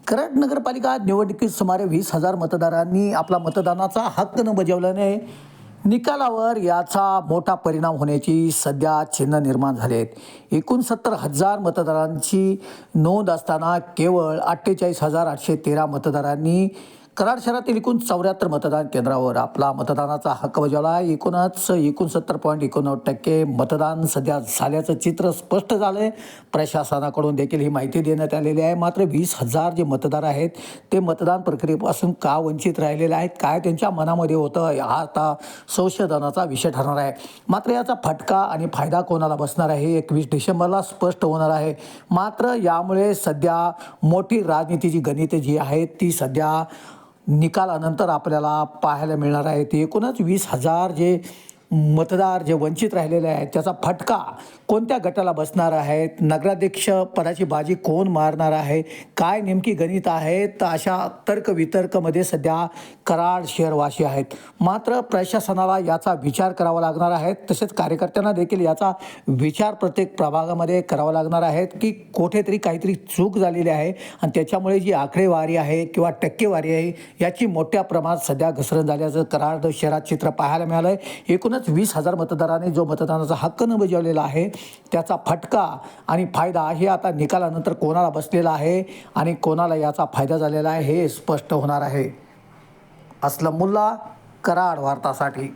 कराड नगरपालिका निवडणुकीत सुमारे 20,000 मतदारांनी आपला मतदानाचा हक्क न बजावल्याने निकालावर याचा मोठा परिणाम होण्याची सध्या चिन्ह निर्माण झाले आहेत। 69,000 मतदारांची नोंद असताना केवळ 48,813 मतदारांनी कराड शहरातील एकूण 74 मतदान केंद्रावर आपला मतदानाचा हक्क बजावला। एकूणच 69.89% मतदान सध्या झाल्याचं चित्र स्पष्ट झालंय। प्रशासनाकडून देखील ही माहिती देण्यात आलेली आहे। मात्र 20,000 जे मतदार आहेत ते मतदान प्रक्रियेपासून का वंचित राहिलेले आहेत, काय त्यांच्या मनामध्ये होतं, हा आता संशोधनाचा विषय ठरणार आहे। मात्र याचा फटका आणि फायदा कोणाला बसणार आहे 21 डिसेंबरला स्पष्ट होणार आहे। मात्र यामुळे सध्या मोठी राजनीतीची गणिते जी आहेत ती सध्या निकालानंतर आपल्याला पाहायला मिळणार आहे। ते एकूणच 20,000 जे मतदार जे वंचित राहिलेले आहेत त्याचा फटका कोणत्या गटाला बसणार आहेत, नगराध्यक्ष पदाची बाजी कोण मारणार आहे, काय नेमकी गणित आहेत, अशा तर्कवितर्कमध्ये सध्या कराड शहरवासी आहेत। मात्र प्रशासनाला याचा विचार करावा लागणार आहे, तसेच कार्यकर्त्यांना देखील याचा विचार प्रत्येक प्रभागामध्ये करावा लागणार आहे की कुठेतरी काहीतरी चूक झालेली आहे आणि त्याच्यामुळे जी आकडेवारी आहे किंवा टक्केवारी आहे याची मोठ्या प्रमाणात सध्या घसरण झाल्याचं कराड शहरात चित्र पाहायला मिळालं आहे। एकूणच 20,000 मतदारांनी जो मतदानाचा हक्क न बजावलेला आहे त्याचा फटका आणि फायदा हे आता निकालानंतर कोणाला बसलेला आहे आणि कोणाला याचा फायदा झालेला आहे हे स्पष्ट होणार आहे। असलम मुल्ला, कराड वार्तासाठी।